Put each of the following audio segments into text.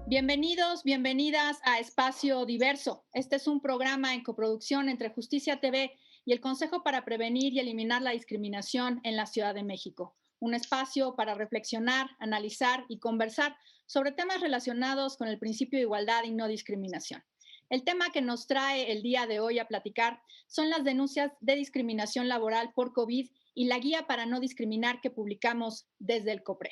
Bienvenidos, bienvenidas a Espacio Diverso. Este es un programa en coproducción entre Justicia TV y el Consejo para Prevenir y Eliminar la Discriminación en la Ciudad de México. Un espacio para reflexionar, analizar y conversar sobre temas relacionados con el principio de igualdad y no discriminación. El tema que nos trae el día de hoy a platicar son las denuncias de discriminación laboral por COVID y la guía para no discriminar que publicamos desde el COPRED.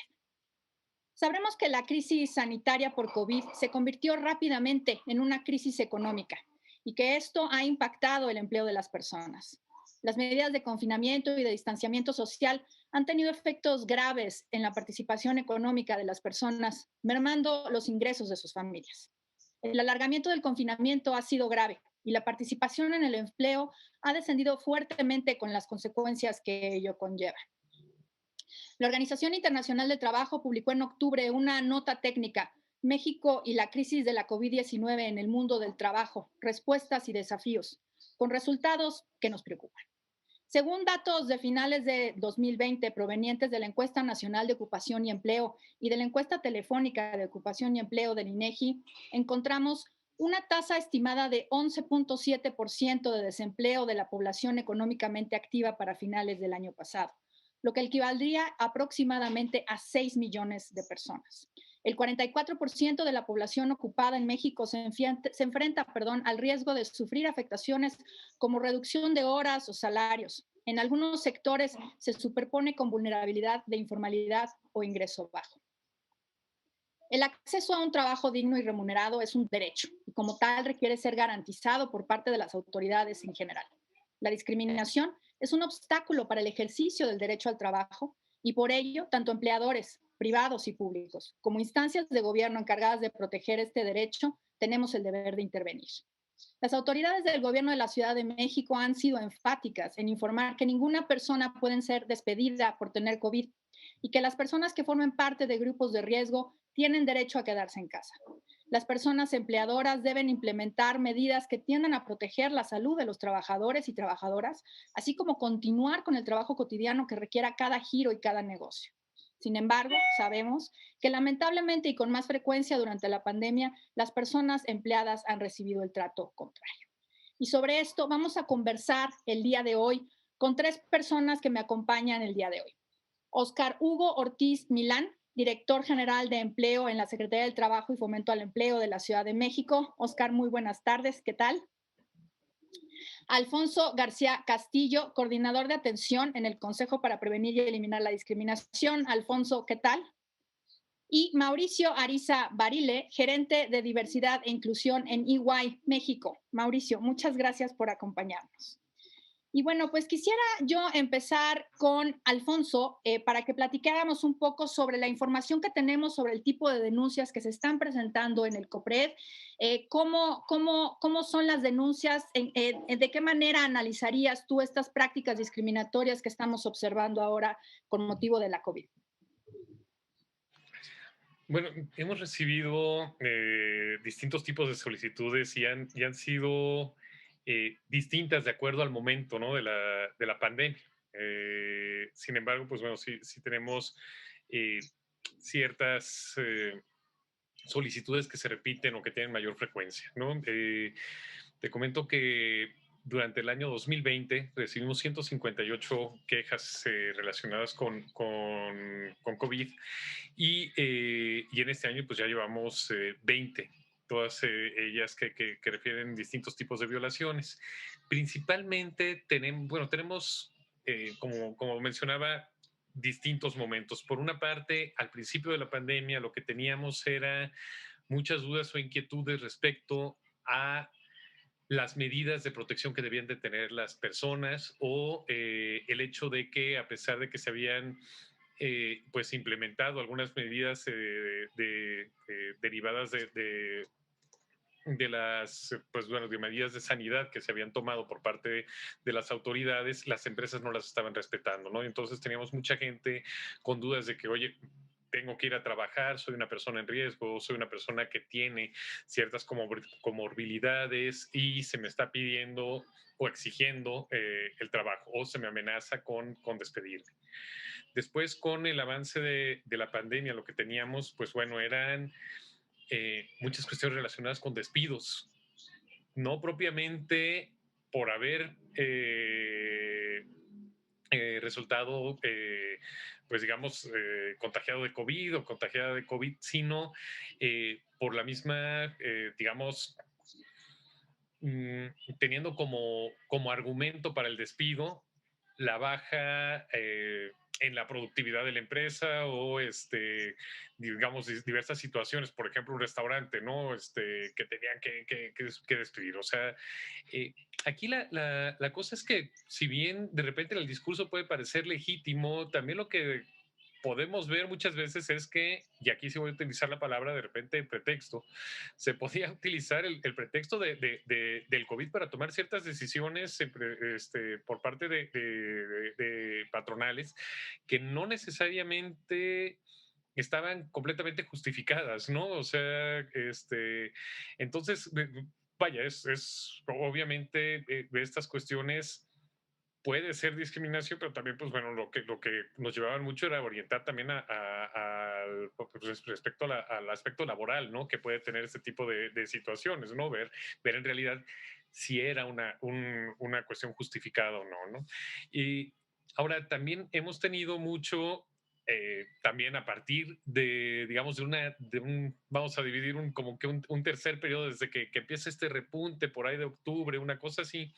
Sabremos que la crisis sanitaria por COVID se convirtió rápidamente en una crisis económica y que esto ha impactado el empleo de las personas. Las medidas de confinamiento y de distanciamiento social han tenido efectos graves en la participación económica de las personas, mermando los ingresos de sus familias. El alargamiento del confinamiento ha sido grave y la participación en el empleo ha descendido fuertemente con las consecuencias que ello conlleva. La Organización Internacional del Trabajo publicó en octubre una nota técnica, México y la crisis de la COVID-19 en el mundo del trabajo, respuestas y desafíos, con resultados que nos preocupan. Según datos de finales de 2020 provenientes de la Encuesta Nacional de Ocupación y Empleo y de la Encuesta Telefónica de Ocupación y Empleo del INEGI, encontramos una tasa estimada de 11.7% de desempleo de la población económicamente activa para finales del año pasado, lo que equivaldría aproximadamente a 6 millones de personas. El 44% de la población ocupada en México se enfrenta al riesgo de sufrir afectaciones como reducción de horas o salarios. En algunos sectores se superpone con vulnerabilidad de informalidad o ingreso bajo. El acceso a un trabajo digno y remunerado es un derecho y como tal requiere ser garantizado por parte de las autoridades en general. La discriminación es un obstáculo para el ejercicio del derecho al trabajo y por ello, tanto empleadores, privados y públicos, como instancias de gobierno encargadas de proteger este derecho, tenemos el deber de intervenir. Las autoridades del gobierno de la Ciudad de México han sido enfáticas en informar que ninguna persona puede ser despedida por tener COVID y que las personas que formen parte de grupos de riesgo tienen derecho a quedarse en casa. Las personas empleadoras deben implementar medidas que tiendan a proteger la salud de los trabajadores y trabajadoras, así como continuar con el trabajo cotidiano que requiera cada giro y cada negocio. Sin embargo, sabemos que lamentablemente y con más frecuencia durante la pandemia, las personas empleadas han recibido el trato contrario. Y sobre esto vamos a conversar el día de hoy con tres personas que me acompañan el día de hoy. Oscar Hugo Ortiz Milán, director general de empleo en la Secretaría del Trabajo y Fomento al Empleo de la Ciudad de México. Oscar, muy buenas tardes, ¿qué tal? Alfonso García Castillo, coordinador de atención en el Consejo para Prevenir y Eliminar la Discriminación. Alfonso, ¿qué tal? Y Mauricio Ariza Barile, gerente de diversidad e inclusión en EY México. Mauricio, muchas gracias por acompañarnos. Y bueno, pues quisiera yo empezar con Alfonso para que platicáramos un poco sobre la información que tenemos sobre el tipo de denuncias que se están presentando en el COPRED, cómo son las denuncias, de qué manera analizarías tú estas prácticas discriminatorias que estamos observando ahora con motivo de la COVID. Bueno, hemos recibido distintos tipos de solicitudes y han sido distintas de acuerdo al momento, ¿no? de la pandemia. Sin embargo, pues bueno, sí tenemos eh, ciertas solicitudes que se repiten o que tienen mayor frecuencia, ¿no? Te comento que durante el año 2020 recibimos 158 quejas relacionadas con COVID y en este año pues ya llevamos 20, todas ellas que refieren distintos tipos de violaciones. Principalmente tenemos como mencionaba, distintos momentos. Por una parte, al principio de la pandemia lo que teníamos era muchas dudas o inquietudes respecto a las medidas de protección que debían de tener las personas o el hecho de que a pesar de que se habían pues implementado algunas medidas derivadas de las pues bueno de medidas de sanidad que se habían tomado por parte de las autoridades, las empresas no las estaban respetando, ¿no? Entonces teníamos mucha gente con dudas de que, oye, tengo que ir a trabajar, soy una persona en riesgo, soy una persona que tiene ciertas comorbilidades y se me está pidiendo o exigiendo el trabajo o se me amenaza con despedirme. Después, con el avance de la pandemia, lo que teníamos, pues bueno, eran muchas cuestiones relacionadas con despidos, no propiamente por haber resultado, pues digamos, contagiado de COVID o contagiada de COVID, sino por la misma, digamos, mm, teniendo como argumento para el despido la baja en la productividad de la empresa o, digamos, diversas situaciones, por ejemplo, un restaurante, ¿no? Que tenían que despedir. O sea, eh, aquí la cosa es que si bien de repente el discurso puede parecer legítimo, también lo que podemos ver muchas veces es que, y aquí sí voy a utilizar la palabra de repente pretexto, se podía utilizar el pretexto del COVID para tomar ciertas decisiones por parte de patronales que no necesariamente estaban completamente justificadas, ¿no? O sea, entonces, vaya, es obviamente estas cuestiones puede ser discriminación, pero también, pues bueno, lo que nos llevaban mucho era orientar también pues, respecto al aspecto laboral, ¿no? Que puede tener este tipo de situaciones, ¿no? Ver en realidad si era una cuestión justificada o no, ¿no? Y ahora también hemos tenido mucho también a partir de, digamos, vamos a dividir como que un tercer periodo desde que empieza este repunte por ahí de octubre, una cosa así,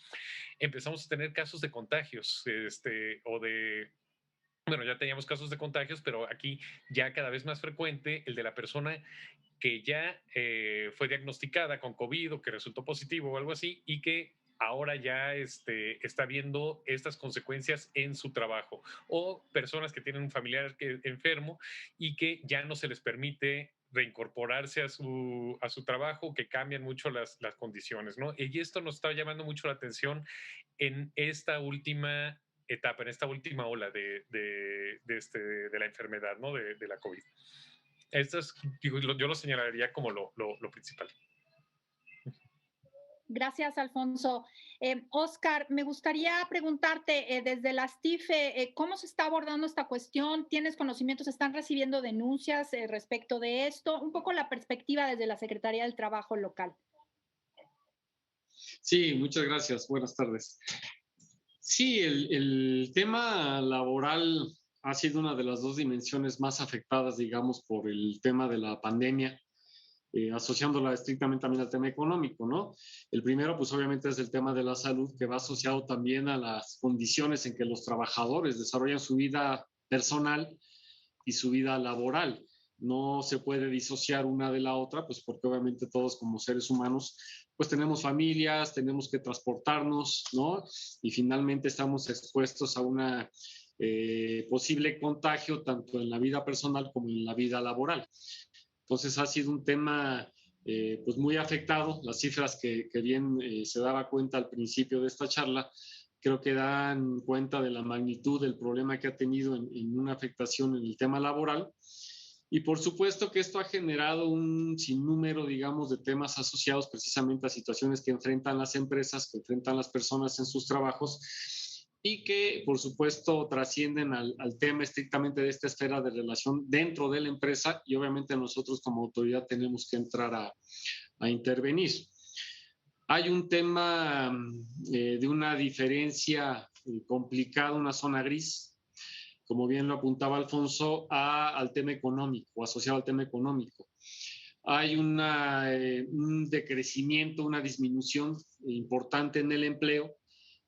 empezamos a tener casos de contagios, bueno, ya teníamos casos de contagios, pero aquí ya cada vez más frecuente el de la persona que ya fue diagnosticada con COVID o que resultó positivo o algo así y que ahora ya está viendo estas consecuencias en su trabajo, o personas que tienen un familiar enfermo y que ya no se les permite reincorporarse a su trabajo, que cambian mucho las condiciones, ¿no? Y esto nos está llamando mucho la atención en esta última etapa, en esta última ola de la enfermedad, ¿no? De la COVID. Esto es, digo, yo lo señalaría como lo principal. Gracias, Alfonso. Oscar, me gustaría preguntarte desde las TIFE, ¿cómo se está abordando esta cuestión? ¿Tienes conocimientos? ¿Están recibiendo denuncias respecto de esto? Un poco la perspectiva desde la Secretaría del Trabajo local. Sí, muchas gracias. Buenas tardes. Sí, el tema laboral ha sido una de las dos dimensiones más afectadas, digamos, por el tema de la pandemia, asociándola estrictamente también al tema económico, ¿no? El primero, pues obviamente es el tema de la salud, que va asociado también a las condiciones en que los trabajadores desarrollan su vida personal y su vida laboral. No se puede disociar una de la otra, pues porque obviamente todos como seres humanos, pues tenemos familias, tenemos que transportarnos, ¿no? Y finalmente estamos expuestos a una posible contagio tanto en la vida personal como en la vida laboral. Entonces ha sido un tema pues muy afectado. Las cifras que bien se daba cuenta al principio de esta charla, creo que dan cuenta de la magnitud del problema que ha tenido en una afectación en el tema laboral. Y por supuesto que esto ha generado un sinnúmero, digamos, de temas asociados precisamente a situaciones que enfrentan las empresas, que enfrentan las personas en sus trabajos y que, por supuesto, trascienden al tema estrictamente de esta esfera de relación dentro de la empresa y obviamente nosotros como autoridad tenemos que entrar a intervenir. Hay un tema de una diferencia complicada, una zona gris, como bien lo apuntaba Alfonso, al tema económico, asociado al tema económico. Hay un decrecimiento, una disminución importante en el empleo,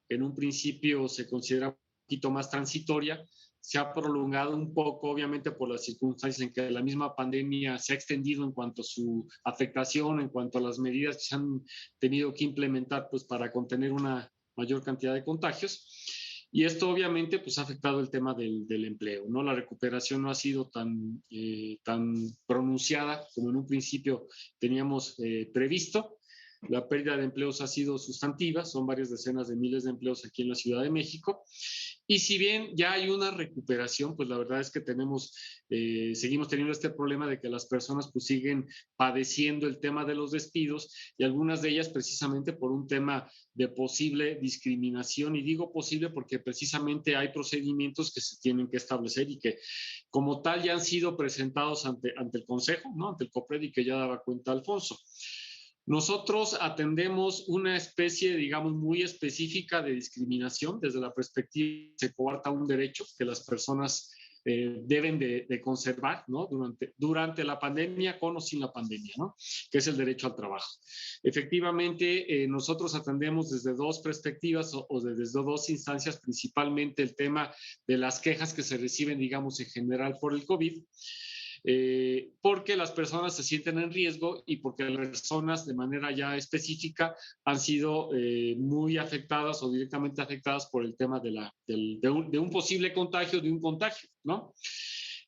que en un principio se considera un poquito más transitoria, se ha prolongado un poco, obviamente por las circunstancias en que la misma pandemia se ha extendido en cuanto a su afectación, en cuanto a las medidas que se han tenido que implementar pues, para contener una mayor cantidad de contagios. Y esto obviamente pues, ha afectado el tema del empleo, ¿no? La recuperación no ha sido tan pronunciada como en un principio teníamos previsto. La pérdida de empleos ha sido sustantiva, son varias decenas de miles de empleos aquí en la Ciudad de México. Y si bien ya hay una recuperación, pues la verdad es que seguimos teniendo este problema de que las personas pues siguen padeciendo el tema de los despidos y algunas de ellas precisamente por un tema de posible discriminación. Y digo posible porque precisamente hay procedimientos que se tienen que establecer y que como tal ya han sido presentados ante el Consejo, ¿no? Ante el COPRED y que ya daba cuenta Alfonso. Nosotros atendemos una especie, digamos, muy específica de discriminación desde la perspectiva que se coarta un derecho que las personas deben de conservar, ¿no? Durante la pandemia, con o sin la pandemia, ¿no? Que es el derecho al trabajo. Efectivamente, nosotros atendemos desde dos perspectivas o desde dos instancias, principalmente el tema de las quejas que se reciben, digamos, en general por el COVID. Porque las personas se sienten en riesgo y porque las personas de manera ya específica han sido muy afectadas o directamente afectadas por el tema de un posible contagio, de un contagio, ¿no?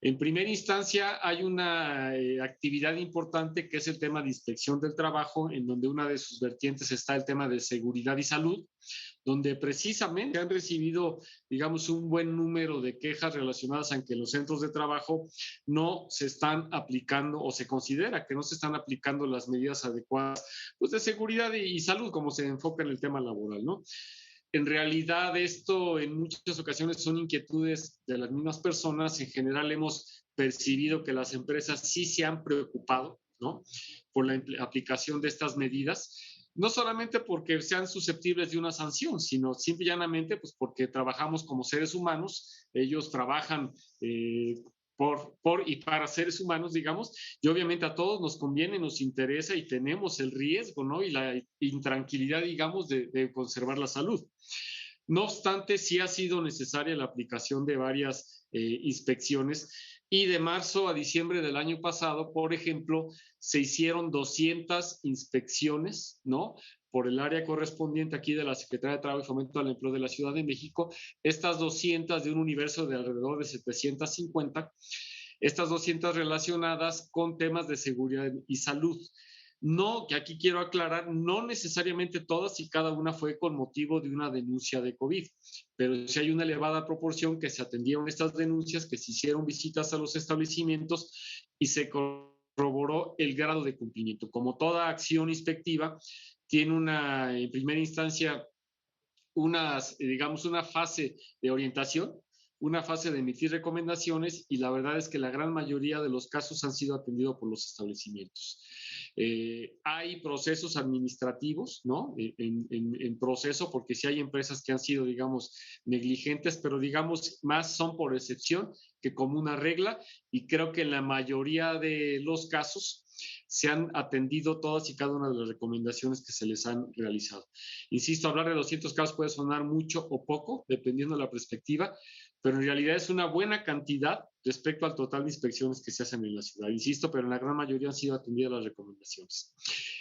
En primera instancia hay una actividad importante que es el tema de inspección del trabajo, en donde una de sus vertientes está el tema de seguridad y salud, donde precisamente han recibido, digamos, un buen número de quejas relacionadas a que los centros de trabajo no se están aplicando o se considera que no se están aplicando las medidas adecuadas pues, de seguridad y salud, como se enfoca en el tema laboral, ¿no? En realidad esto en muchas ocasiones son inquietudes de las mismas personas. En general hemos percibido que las empresas sí se han preocupado, ¿no? Por la aplicación de estas medidas, no solamente porque sean susceptibles de una sanción, sino simple y llanamente pues porque trabajamos como seres humanos, ellos trabajan por y para seres humanos, digamos, y obviamente a todos nos conviene, nos interesa y tenemos el riesgo, ¿no? Y la intranquilidad, digamos, de conservar la salud. No obstante, sí ha sido necesaria la aplicación de varias inspecciones y de marzo a diciembre del año pasado, por ejemplo, se hicieron 200 inspecciones, ¿no? Por el área correspondiente aquí de la Secretaría de Trabajo y Fomento al Empleo de la Ciudad de México, estas 200 de un universo de alrededor de 750, estas 200 relacionadas con temas de seguridad y salud. No, que aquí quiero aclarar, no necesariamente todas y cada una fue con motivo de una denuncia de COVID, pero sí hay una elevada proporción que se atendieron estas denuncias, que se hicieron visitas a los establecimientos y se corroboró el grado de cumplimiento. Como toda acción inspectiva, tiene en primera instancia, digamos, una fase de orientación, una fase de emitir recomendaciones y la verdad es que la gran mayoría de los casos han sido atendidos por los establecimientos. Hay procesos administrativos, ¿no? En proceso, porque sí hay empresas que han sido, digamos, negligentes, pero digamos, más son por excepción que como una regla y creo que en la mayoría de los casos se han atendido todas y cada una de las recomendaciones que se les han realizado. Insisto, hablar de 200 casos puede sonar mucho o poco, dependiendo de la perspectiva, pero en realidad es una buena cantidad respecto al total de inspecciones que se hacen en la ciudad. Insisto, pero en la gran mayoría han sido atendidas las recomendaciones.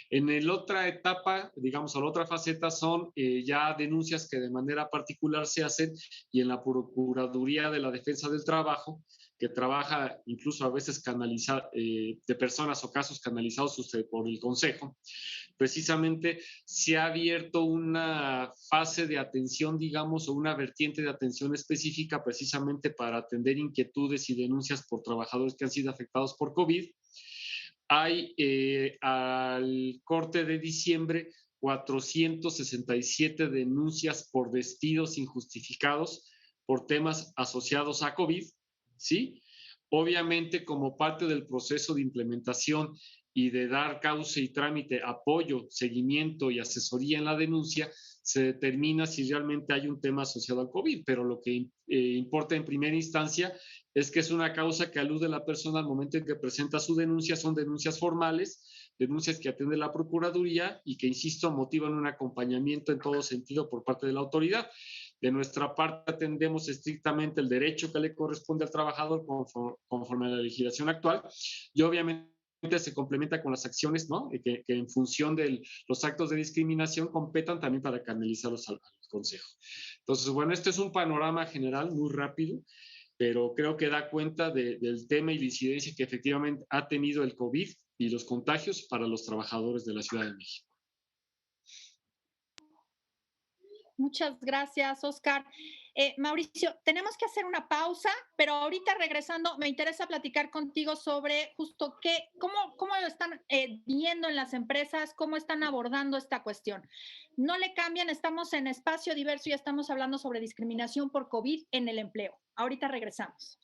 En la otra etapa, digamos, o la otra faceta son ya denuncias que de manera particular se hacen y en la Procuraduría de la Defensa del Trabajo, que trabaja incluso a veces de personas o casos canalizados por el Consejo, precisamente se ha abierto una fase de atención, digamos, o una vertiente de atención específica precisamente para atender inquietudes y denuncias por trabajadores que han sido afectados por COVID. Hay al corte de diciembre 467 denuncias por despidos injustificados por temas asociados a COVID, ¿sí? Obviamente, como parte del proceso de implementación y de dar cauce y trámite, apoyo, seguimiento y asesoría en la denuncia, se determina si realmente hay un tema asociado al COVID, pero lo que importa en primera instancia es que es una causa que alude a la persona al momento en que presenta su denuncia, son denuncias formales, denuncias que atiende la Procuraduría y que, insisto, motivan un acompañamiento en todo sentido por parte de la autoridad. De nuestra parte atendemos estrictamente el derecho que le corresponde al trabajador conforme a la legislación actual y obviamente se complementa con las acciones, ¿no? que en función de los actos de discriminación competan también para canalizarlos al Consejo. Entonces, bueno, este es un panorama general muy rápido, pero creo que da cuenta del tema y la incidencia que efectivamente ha tenido el COVID y los contagios para los trabajadores de la Ciudad de México. Muchas gracias, Oscar. Mauricio, tenemos que hacer una pausa, pero ahorita regresando, me interesa platicar contigo sobre justo cómo lo están viendo en las empresas, cómo están abordando esta cuestión. No le cambian, estamos en Espacio Diverso y estamos hablando sobre discriminación por COVID en el empleo. Ahorita regresamos.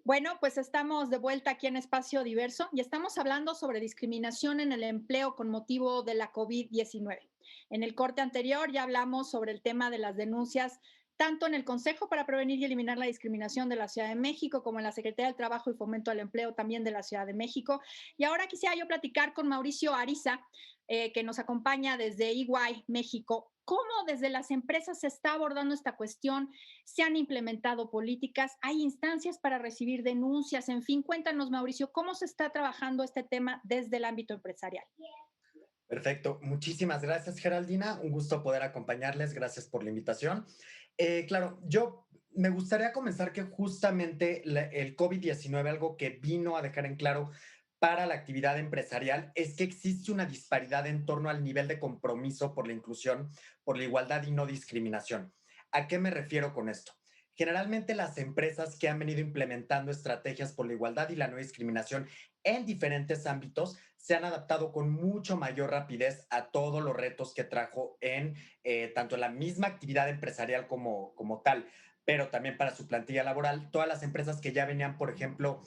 Bueno, pues estamos de vuelta aquí en Espacio Diverso y estamos hablando sobre discriminación en el empleo con motivo de la COVID-19. En el corte anterior ya hablamos sobre el tema de las denuncias tanto en el Consejo para Prevenir y Eliminar la Discriminación de la Ciudad de México como en la Secretaría del Trabajo y Fomento al Empleo también de la Ciudad de México. Y ahora quisiera yo platicar con Mauricio Ariza, que nos acompaña desde EY México. ¿Cómo desde las empresas se está abordando esta cuestión? ¿Se han implementado políticas? ¿Hay instancias para recibir denuncias? En fin, cuéntanos, Mauricio, ¿cómo se está trabajando este tema desde el ámbito empresarial? Perfecto. Muchísimas gracias, Geraldina. Un gusto poder acompañarles. Gracias por la invitación. Claro, yo me gustaría comenzar que justamente el COVID-19, algo que vino a dejar en claro para la actividad empresarial, es que existe una disparidad en torno al nivel de compromiso por la inclusión, por la igualdad y no discriminación. ¿A qué me refiero con esto? Generalmente las empresas que han venido implementando estrategias por la igualdad y la no discriminación en diferentes ámbitos se han adaptado con mucho mayor rapidez a todos los retos que trajo en tanto la misma actividad empresarial como tal, pero también para su plantilla laboral. Todas las empresas que ya venían, por ejemplo,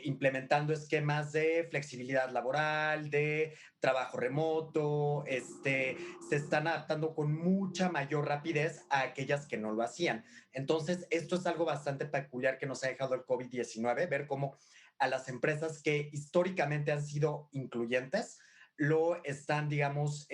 implementando esquemas de flexibilidad laboral, de trabajo remoto, se están adaptando con mucha mayor rapidez a aquellas que no lo hacían. Entonces, esto es algo bastante peculiar que nos ha dejado el COVID-19, ver cómo a las empresas que históricamente han sido incluyentes lo están, digamos,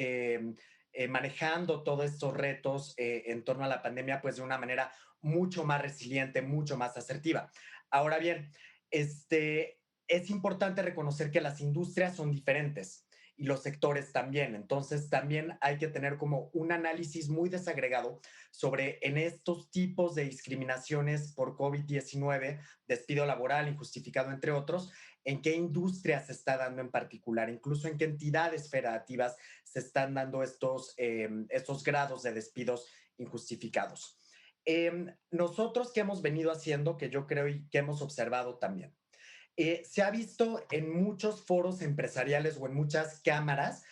manejando todos estos retos en torno a la pandemia, pues de una manera mucho más resiliente, mucho más asertiva. Ahora bien, es importante reconocer que las industrias son diferentes y los sectores también. Entonces, también hay que tener como un análisis muy desagregado sobre en estos tipos de discriminaciones por COVID-19, despido laboral injustificado, entre otros, en qué industria se está dando en particular, incluso en qué entidades federativas se están dando estos grados de despidos injustificados. Nosotros que hemos venido haciendo, que yo creo y que hemos observado también, se ha visto en muchos foros empresariales o en muchas cámaras,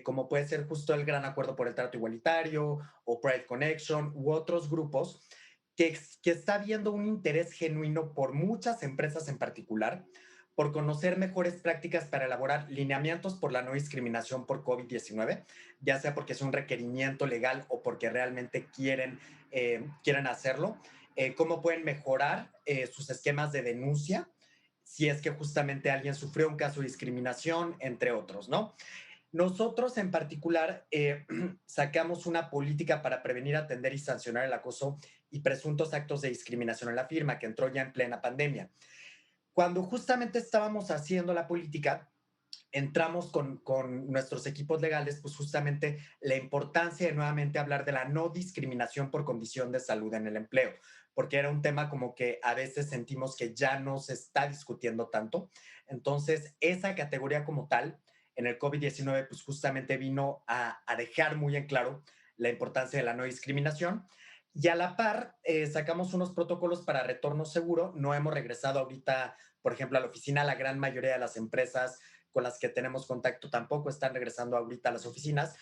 como puede ser justo el Gran Acuerdo por el Trato Igualitario o Pride Connection u otros grupos, que está habiendo un interés genuino por muchas empresas en particular por conocer mejores prácticas para elaborar lineamientos por la no discriminación por COVID-19, ya sea porque es un requerimiento legal o porque realmente quieren hacerlo, cómo pueden mejorar sus esquemas de denuncia si es que justamente alguien sufrió un caso de discriminación, entre otros, ¿no? Nosotros en particular sacamos una política para prevenir, atender y sancionar el acoso y presuntos actos de discriminación en la firma, que entró ya en plena pandemia. Cuando justamente estábamos haciendo la política, entramos con nuestros equipos legales, pues justamente la importancia de nuevamente hablar de la no discriminación por condición de salud en el empleo, porque era un tema como que a veces sentimos que ya no se está discutiendo tanto. Entonces, esa categoría como tal, en el COVID-19, pues justamente vino a dejar muy en claro la importancia de la no discriminación. Y a la par, sacamos unos protocolos para retorno seguro. No hemos regresado ahorita, por ejemplo, a la oficina. La gran mayoría de las empresas con las que tenemos contacto tampoco están regresando ahorita a las oficinas,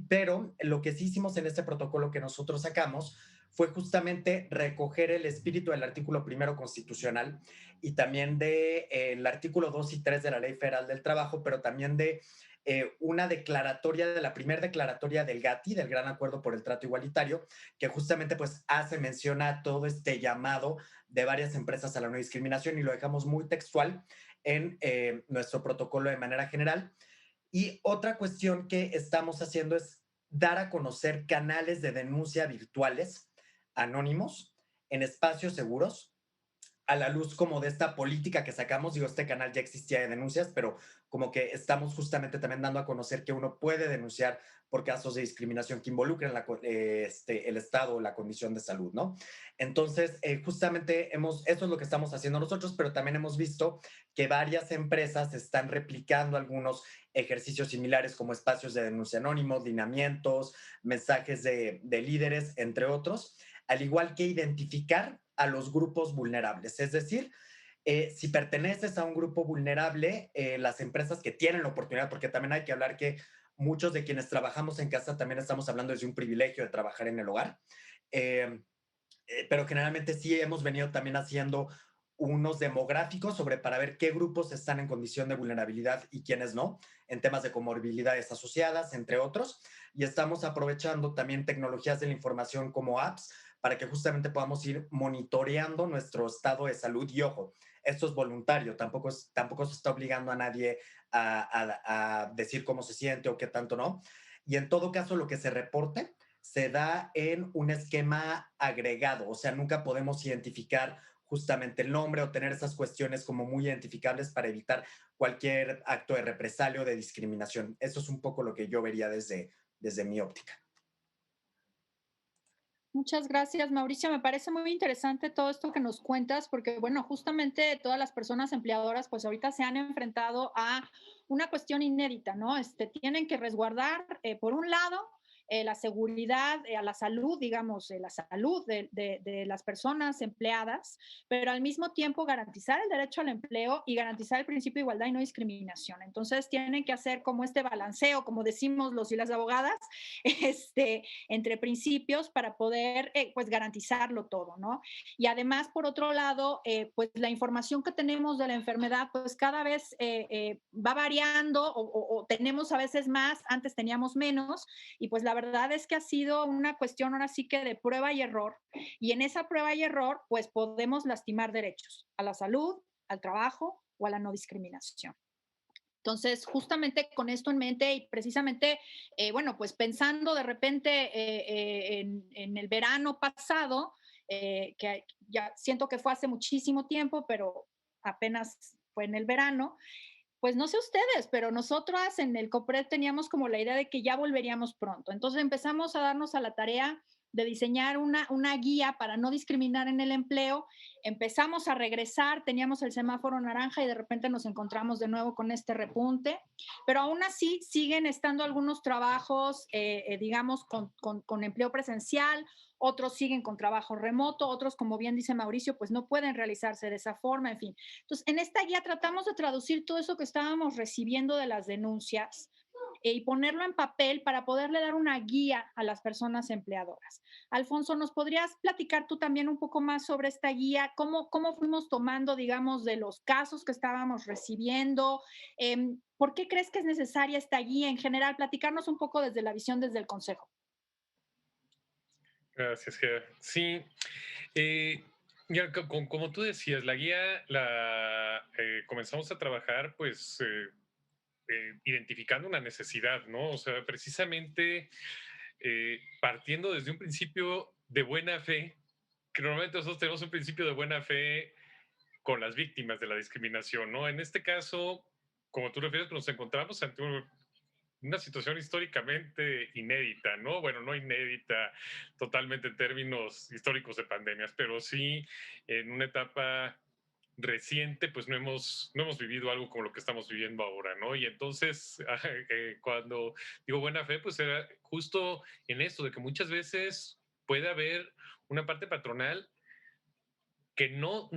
pero lo que sí hicimos en este protocolo que nosotros sacamos fue justamente recoger el espíritu del artículo primero constitucional y también del artículo 2 y 3 de la Ley Federal del Trabajo, pero también de una declaratoria, de la primera declaratoria del GATI, del Gran Acuerdo por el Trato Igualitario, que justamente pues hace mención a todo este llamado de varias empresas a la no discriminación y lo dejamos muy textual en nuestro protocolo de manera general. Y otra cuestión que estamos haciendo es dar a conocer canales de denuncia virtuales anónimos en espacios seguros a la luz como de esta política que sacamos. Digo, este canal ya existía de denuncias, pero como que estamos justamente también dando a conocer que uno puede denunciar por casos de discriminación que involucren el estado o la condición de salud, ¿no? Entonces, justamente eso es lo que estamos haciendo nosotros, pero también hemos visto que varias empresas están replicando algunos ejercicios similares como espacios de denuncia anónimos, lineamientos, mensajes de líderes, entre otros, al igual que identificar a los grupos vulnerables. Es decir, si perteneces a un grupo vulnerable, las empresas que tienen la oportunidad, porque también hay que hablar que muchos de quienes trabajamos en casa también estamos hablando desde un privilegio de trabajar en el hogar, eh, pero generalmente sí hemos venido también haciendo unos demográficos para ver qué grupos están en condición de vulnerabilidad y quiénes no, en temas de comorbilidades asociadas, entre otros. Y estamos aprovechando también tecnologías de la información como apps para que justamente podamos ir monitoreando nuestro estado de salud. Y ojo, esto es voluntario, tampoco se está obligando a nadie a decir cómo se siente o qué tanto no. Y en todo caso, lo que se reporte se da en un esquema agregado, o sea, nunca podemos identificar justamente el nombre o tener esas cuestiones como muy identificables para evitar cualquier acto de represalia o de discriminación. Eso es un poco lo que yo vería desde mi óptica. Muchas gracias, Mauricio. Me parece muy interesante todo esto que nos cuentas, porque, bueno, justamente todas las personas empleadoras, pues ahorita se han enfrentado a una cuestión inédita, ¿no? Tienen que resguardar, por un lado, la seguridad, a la salud, digamos, la salud de las personas empleadas, pero al mismo tiempo garantizar el derecho al empleo y garantizar el principio de igualdad y no discriminación. Entonces, tienen que hacer como este balanceo, como decimos los y las abogadas, entre principios para poder pues garantizarlo todo, ¿no? Y además, por otro lado, pues la información que tenemos de la enfermedad, pues cada vez va variando o tenemos a veces más, antes teníamos menos, y pues la verdad es que ha sido una cuestión ahora sí que de prueba y error, y en esa prueba y error, pues podemos lastimar derechos a la salud, al trabajo o a la no discriminación. Entonces, justamente con esto en mente y precisamente, bueno, pues pensando de repente en el verano pasado, que ya siento que fue hace muchísimo tiempo, pero apenas fue en el verano, pues no sé ustedes, pero nosotras en el COPRED teníamos como la idea de que ya volveríamos pronto. Entonces empezamos a darnos a la tarea de diseñar una guía para no discriminar en el empleo. Empezamos a regresar, teníamos el semáforo naranja y de repente nos encontramos de nuevo con este repunte, pero aún así siguen estando algunos trabajos, digamos, con empleo presencial, otros siguen con trabajo remoto, otros, como bien dice Mauricio, pues no pueden realizarse de esa forma, en fin. Entonces, en esta guía tratamos de traducir todo eso que estábamos recibiendo de las denuncias y ponerlo en papel para poderle dar una guía a las personas empleadoras. Alfonso, ¿nos podrías platicar tú también un poco más sobre esta guía? ¿Cómo fuimos tomando, digamos, de los casos que estábamos recibiendo? ¿Por qué crees que es necesaria esta guía en general? Platicarnos un poco desde la visión, desde el Consejo. Gracias, Ger. Sí, eh, ya, como tú decías, la guía la comenzamos a trabajar pues identificando una necesidad, ¿no? O sea, precisamente partiendo desde un principio de buena fe, que normalmente nosotros tenemos un principio de buena fe con las víctimas de la discriminación, ¿no? En este caso, como tú refieres, nos encontramos ante una situación históricamente inédita, ¿no? Bueno, no inédita totalmente en términos históricos de pandemias, pero sí en una etapa reciente, pues no hemos vivido algo como lo que estamos viviendo ahora, ¿no? Y entonces, cuando digo buena fe, pues era justo en esto, de que muchas veces puede haber una parte patronal que no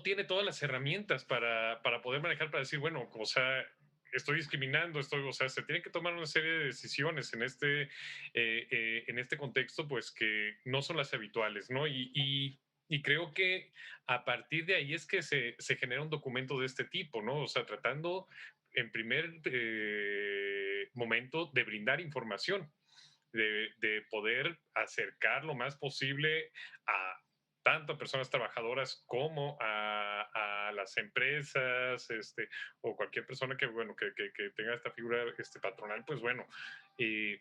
tiene todas las herramientas para poder manejar, para decir, bueno, o sea, estoy discriminando, o sea, se tienen que tomar una serie de decisiones en este contexto, pues que no son las habituales, ¿no? Y creo que a partir de ahí es que se genera un documento de este tipo, ¿no? O sea, tratando en primer momento de brindar información, de poder acercar lo más posible a tanto a personas trabajadoras como a las empresas, o cualquier persona que, bueno, que tenga esta figura patronal, pues bueno, eh,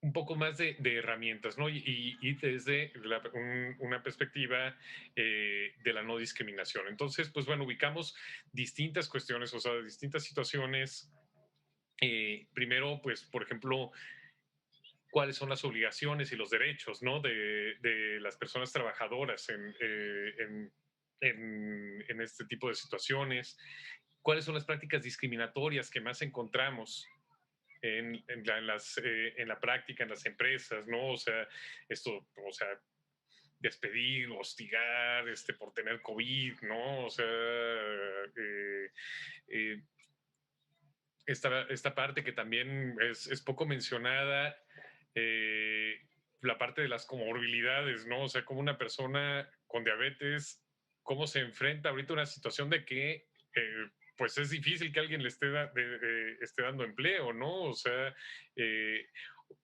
un poco más de herramientas, ¿no? Y desde una perspectiva de la no discriminación. Entonces, pues bueno, ubicamos distintas cuestiones, o sea, distintas situaciones. Primero, pues, por ejemplo, cuáles son las obligaciones y los derechos, ¿no? De las personas trabajadoras en este tipo de situaciones. ¿Cuáles son las prácticas discriminatorias que más encontramos en la práctica, en las empresas, ¿no? O sea, o sea, despedir, hostigar, por tener COVID, ¿no? O sea, eh, esta parte que también es poco mencionada, la parte de las comorbilidades, ¿no? O sea, como una persona con diabetes, cómo se enfrenta ahorita a una situación de que pues es difícil que alguien le esté dando empleo, ¿no? O sea, eh,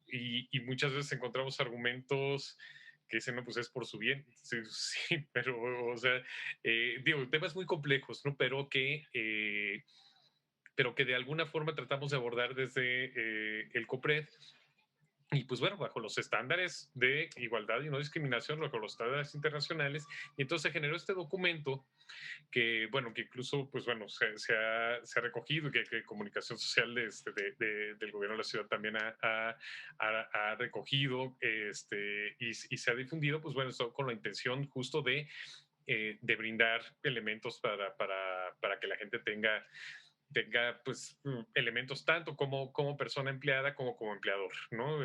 y muchas veces encontramos argumentos que dicen, no, pues es por su bien. Sí, sí, pero, o sea, digo, temas muy complejos, ¿no? Pero que de alguna forma tratamos de abordar desde el COPRED. Y pues bueno, bajo los estándares de igualdad y no discriminación, bajo los estándares internacionales. Y entonces se generó este documento que, bueno, que incluso, pues bueno, se ha recogido, que Comunicación Social del gobierno de la ciudad también ha recogido y se ha difundido, pues bueno, esto con la intención justo de brindar elementos para que la gente tenga pues elementos tanto como persona empleada como empleador, ¿no?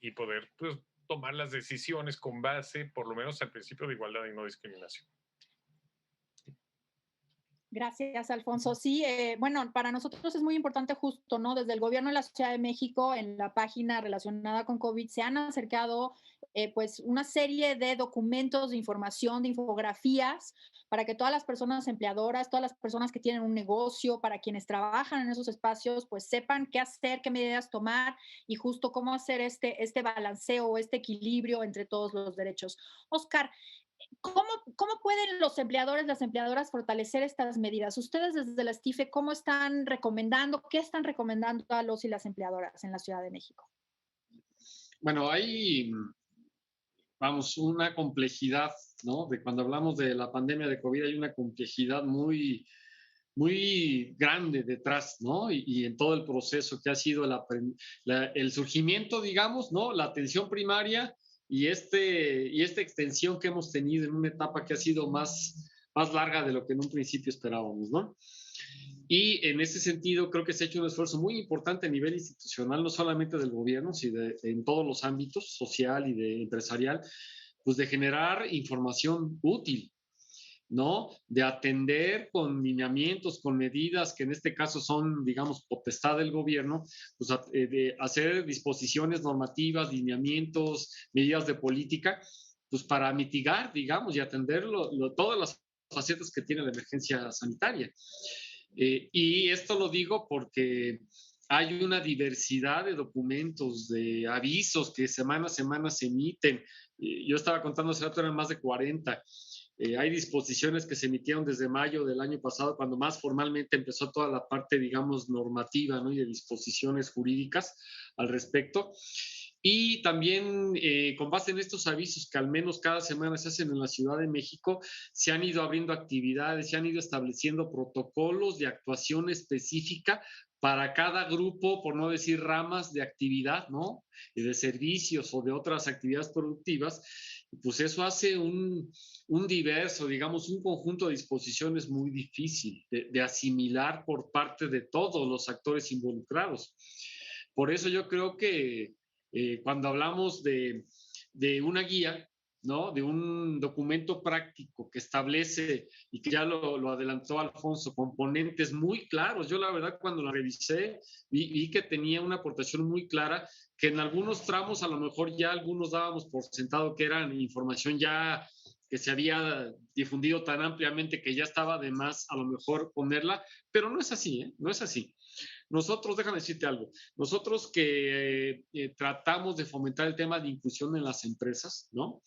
Y poder pues tomar las decisiones con base, por lo menos al principio de igualdad y no discriminación. Gracias, Alfonso. Sí, bueno, para nosotros es muy importante justo, ¿no? Desde el gobierno de la Ciudad de México, en la página relacionada con COVID, se han acercado pues una serie de documentos de información, de infografías, para que todas las personas empleadoras, todas las personas que tienen un negocio, para quienes trabajan en esos espacios, pues sepan qué hacer, qué medidas tomar y justo cómo hacer este balanceo, este equilibrio entre todos los derechos. Oscar, ¿cómo pueden los empleadores, las empleadoras fortalecer estas medidas? Ustedes desde la STIFE, ¿cómo están recomendando, qué están recomendando a los y las empleadoras en la Ciudad de México? Bueno, hay, vamos, una complejidad, ¿no? De cuando hablamos de la pandemia de COVID, hay una complejidad muy grande detrás, ¿no? Y en todo el proceso que ha sido el surgimiento, digamos, ¿no? La atención primaria y esta extensión que hemos tenido en una etapa que ha sido más larga de lo que en un principio esperábamos, ¿no? Y en ese sentido creo que se ha hecho un esfuerzo muy importante a nivel institucional, no solamente del gobierno, sino en todos los ámbitos, social y de empresarial, pues de generar información útil, ¿no? De atender con lineamientos, con medidas que en este caso son, digamos, potestad del gobierno, pues de hacer disposiciones normativas, lineamientos, medidas de política, pues para mitigar, digamos, y atender todas las facetas que tiene la emergencia sanitaria. Y esto lo digo porque hay una diversidad de documentos, de avisos que semana a semana se emiten. Yo estaba contando hace rato, eran más de 40. Hay disposiciones que se emitieron desde mayo del año pasado, cuando más formalmente empezó toda la parte, digamos, normativa, ¿no? Y de disposiciones jurídicas al respecto. Y también con base en estos avisos que al menos cada semana se hacen en la Ciudad de México, se han ido abriendo actividades, se han ido estableciendo protocolos de actuación específica para cada grupo, por no decir ramas de actividad, ¿no? Y de servicios o de otras actividades productivas. Pues eso hace un diverso, digamos, un conjunto de disposiciones muy difícil de asimilar por parte de todos los actores involucrados. Por eso yo creo que cuando hablamos de una guía, ¿no? De un documento práctico que establece, y que ya lo adelantó Alfonso, componentes muy claros. Yo la verdad cuando la revisé vi que tenía una aportación muy clara, que en algunos tramos a lo mejor ya algunos dábamos por sentado que eran información ya que se había difundido tan ampliamente que ya estaba de más a lo mejor ponerla, pero no es así, ¿eh? No es así. Nosotros, déjame decirte algo, nosotros que tratamos de fomentar el tema de inclusión en las empresas, ¿no?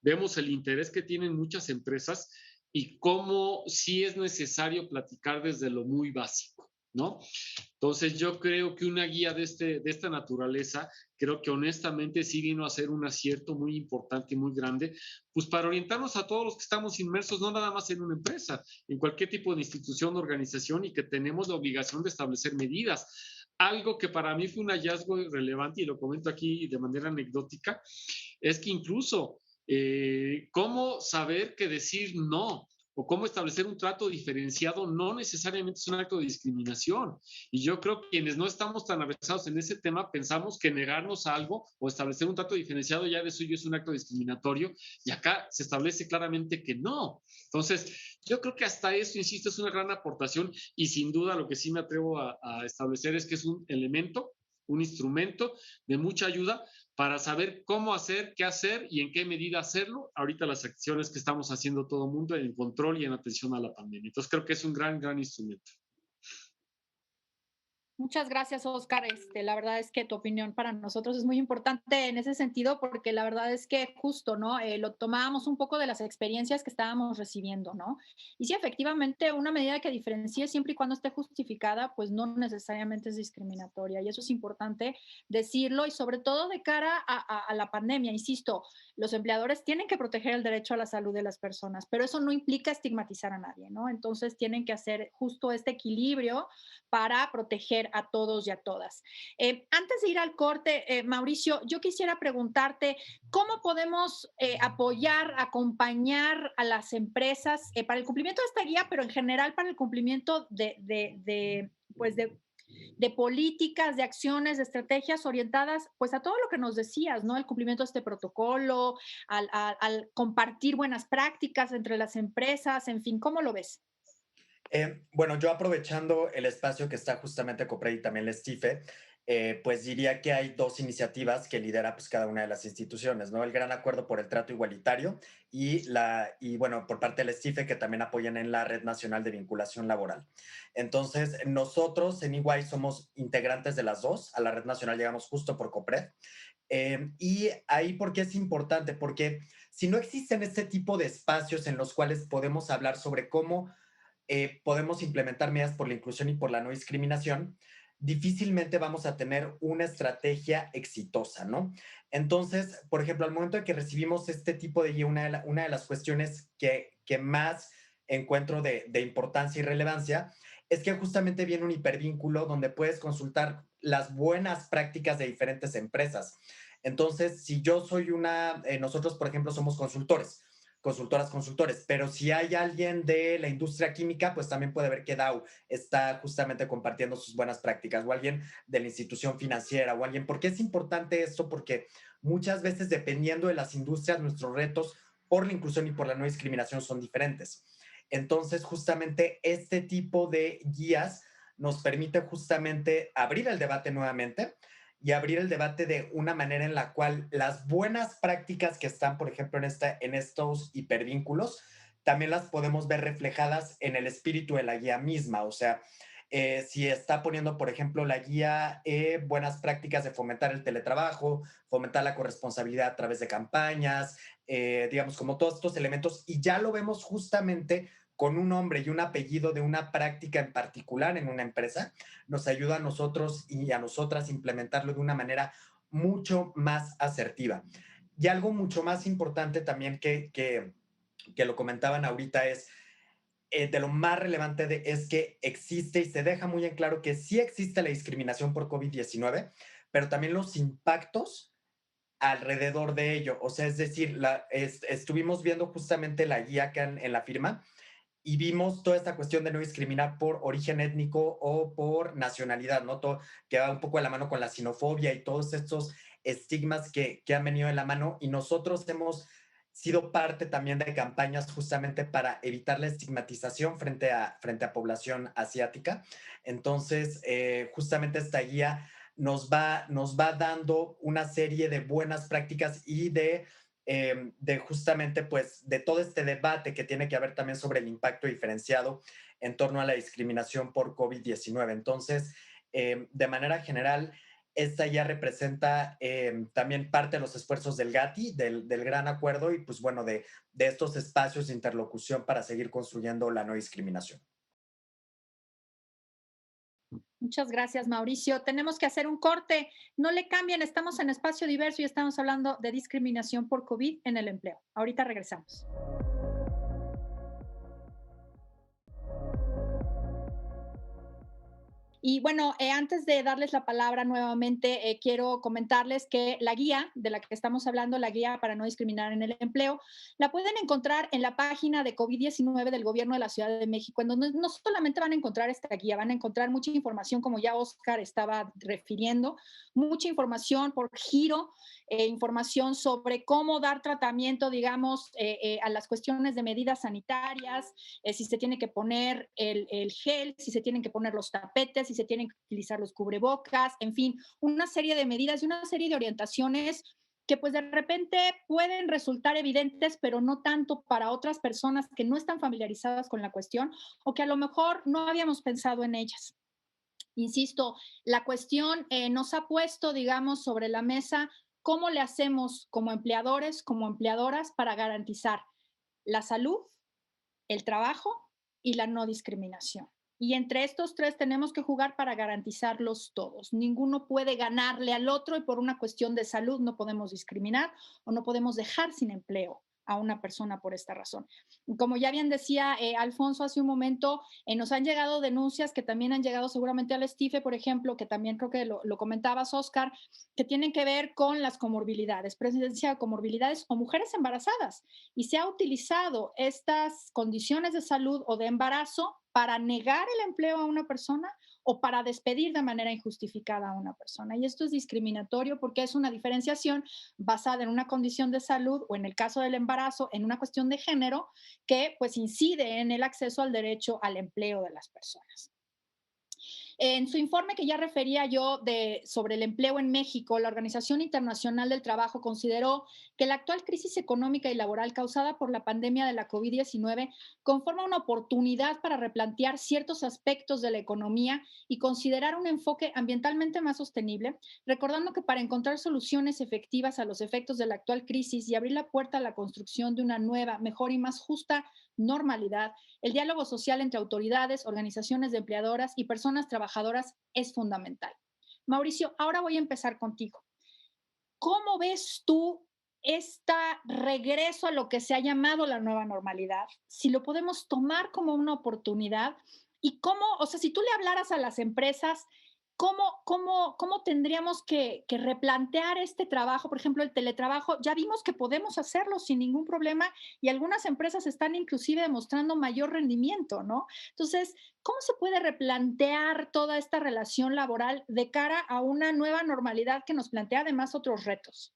Vemos el interés que tienen muchas empresas y cómo sí es necesario platicar desde lo muy básico, ¿no? Entonces yo creo que una guía de esta naturaleza, creo que honestamente sí vino a ser un acierto muy importante y muy grande, pues para orientarnos a todos los que estamos inmersos, no nada más en una empresa, en cualquier tipo de institución, organización, y que tenemos la obligación de establecer medidas. Algo que para mí fue un hallazgo relevante, y lo comento aquí de manera anecdótica, es que incluso cómo saber que decir no o cómo establecer un trato diferenciado no necesariamente es un acto de discriminación. Y yo creo que quienes no estamos tan avesados en ese tema pensamos que negarnos a algo o establecer un trato diferenciado ya de suyo es un acto discriminatorio, y acá se establece claramente que no. Entonces, yo creo que hasta eso, insisto, es una gran aportación, y sin duda lo que sí me atrevo a establecer es que es un elemento, un instrumento de mucha ayuda para saber cómo hacer, qué hacer y en qué medida hacerlo. Ahorita las acciones que estamos haciendo todo el mundo en control y en atención a la pandemia. Entonces creo que es un gran instrumento. Muchas gracias, Oscar. La verdad es que tu opinión para nosotros es muy importante en ese sentido, porque la verdad es que justo, ¿no? Lo tomábamos un poco de las experiencias que estábamos recibiendo, ¿no? Y sí, efectivamente, una medida que diferencie siempre y cuando esté justificada, pues no necesariamente es discriminatoria. Y eso es importante decirlo, y sobre todo de cara a la pandemia. Insisto, los empleadores tienen que proteger el derecho a la salud de las personas, pero eso no implica estigmatizar a nadie, ¿no? Entonces tienen que hacer justo este equilibrio para proteger a todos y a todas. Antes de ir al corte, Mauricio, yo quisiera preguntarte, ¿cómo podemos apoyar, acompañar a las empresas para el cumplimiento de esta guía, pero en general para el cumplimiento pues de políticas, de acciones, de estrategias orientadas pues a todo lo que nos decías, ¿no? El cumplimiento de este protocolo, al compartir buenas prácticas entre las empresas, en fin, ¿cómo lo ves? Bueno, yo aprovechando el espacio que está justamente Copred y también la STIFE, pues diría que hay dos iniciativas que lidera pues cada una de las instituciones, ¿no? El Gran Acuerdo por el Trato Igualitario y bueno, por parte del STIFE que también apoyan en la Red Nacional de Vinculación Laboral. Entonces, nosotros en EY somos integrantes de las dos, a la Red Nacional llegamos justo por Copred. Y ahí, ¿por qué es importante? Porque si no existen este tipo de espacios en los cuales podemos hablar sobre cómo podemos implementar medidas por la inclusión y por la no discriminación, difícilmente vamos a tener una estrategia exitosa, ¿no? Entonces, por ejemplo, al momento de que recibimos este tipo de guía, una de las cuestiones que más encuentro de importancia y relevancia es que justamente viene un hipervínculo donde puedes consultar las buenas prácticas de diferentes empresas. Entonces, si yo soy nosotros, por ejemplo, somos consultoras, consultores, pero si hay alguien de la industria química, pues también puede ver que Dow está justamente compartiendo sus buenas prácticas, o alguien de la institución financiera, o alguien. ¿Por qué es importante esto? Porque muchas veces, dependiendo de las industrias, nuestros retos por la inclusión y por la no discriminación son diferentes. Entonces, justamente este tipo de guías nos permite justamente abrir el debate nuevamente y abrir el debate de una manera en la cual las buenas prácticas que están, por ejemplo, en estos hipervínculos, también las podemos ver reflejadas en el espíritu de la guía misma. O sea, si está poniendo, por ejemplo, la guía buenas prácticas de fomentar el teletrabajo, fomentar la corresponsabilidad a través de campañas, digamos, como todos estos elementos, y ya lo vemos justamente con un nombre y un apellido de una práctica en particular en una empresa, nos ayuda a nosotros y a nosotras implementarlo de una manera mucho más asertiva. Y algo mucho más importante también que lo comentaban ahorita es, de lo más relevante es que existe y se deja muy en claro que sí existe la discriminación por COVID-19, pero también los impactos alrededor de ello. O sea, es decir, estuvimos viendo justamente la guía acá en la firma y vimos toda esta cuestión de no discriminar por origen étnico o por nacionalidad, ¿no? Todo que va un poco de la mano con la xenofobia y todos estos estigmas que han venido de la mano, y nosotros hemos sido parte también de campañas justamente para evitar la estigmatización frente a población asiática. Entonces, justamente esta guía nos va dando una serie de buenas prácticas y de justamente pues de todo este debate que tiene que haber también sobre el impacto diferenciado en torno a la discriminación por COVID-19. Entonces, de manera general, esta ya representa también parte de los esfuerzos del GATI, del Gran Acuerdo, y pues bueno, de estos espacios de interlocución para seguir construyendo la no discriminación. Muchas gracias, Mauricio. Tenemos que hacer un corte. No le cambien, estamos en Espacio Diverso y estamos hablando de discriminación por COVID en el empleo. Ahorita regresamos. Y bueno, antes de darles la palabra nuevamente, quiero comentarles que la guía de la que estamos hablando, la guía para no discriminar en el empleo, la pueden encontrar en la página de COVID-19 del Gobierno de la Ciudad de México, en donde no solamente van a encontrar esta guía, van a encontrar mucha información, como ya Oscar estaba refiriendo, mucha información por giro, información sobre cómo dar tratamiento, digamos, a las cuestiones de medidas sanitarias, si se tiene que poner el gel, si se tienen que poner los tapetes, si se tienen que utilizar los cubrebocas, en fin, una serie de medidas y una serie de orientaciones que pues de repente pueden resultar evidentes, pero no tanto para otras personas que no están familiarizadas con la cuestión o que a lo mejor no habíamos pensado en ellas. Insisto, la cuestión nos ha puesto, digamos, sobre la mesa cómo le hacemos como empleadores, como empleadoras para garantizar la salud, el trabajo y la no discriminación. Y entre estos tres tenemos que jugar para garantizarlos todos. Ninguno puede ganarle al otro y por una cuestión de salud no podemos discriminar o no podemos dejar sin empleo a una persona por esta razón. Como ya bien decía Alfonso hace un momento, nos han llegado denuncias que también han llegado seguramente al STIFE, por ejemplo, que también creo que lo comentabas, Oscar, que tienen que ver con las comorbilidades, presencia de comorbilidades o mujeres embarazadas. Y se ha utilizado estas condiciones de salud o de embarazo para negar el empleo a una persona o para despedir de manera injustificada a una persona. Y esto es discriminatorio porque es una diferenciación basada en una condición de salud o en el caso del embarazo, en una cuestión de género que pues incide en el acceso al derecho al empleo de las personas. En su informe que ya refería yo sobre el empleo en México, la Organización Internacional del Trabajo consideró que la actual crisis económica y laboral causada por la pandemia de la COVID-19 conforma una oportunidad para replantear ciertos aspectos de la economía y considerar un enfoque ambientalmente más sostenible, recordando que para encontrar soluciones efectivas a los efectos de la actual crisis y abrir la puerta a la construcción de una nueva, mejor y más justa normalidad, el diálogo social entre autoridades, organizaciones de empleadoras y personas trabajadoras es fundamental. Mauricio, ahora voy a empezar contigo. ¿Cómo ves tú este regreso a lo que se ha llamado la nueva normalidad? Si lo podemos tomar como una oportunidad y cómo, o sea, si tú le hablaras a las empresas, ¿cómo tendríamos que replantear este trabajo? Por ejemplo, el teletrabajo, ya vimos que podemos hacerlo sin ningún problema y algunas empresas están inclusive demostrando mayor rendimiento, ¿no? Entonces, ¿cómo se puede replantear toda esta relación laboral de cara a una nueva normalidad que nos plantea además otros retos?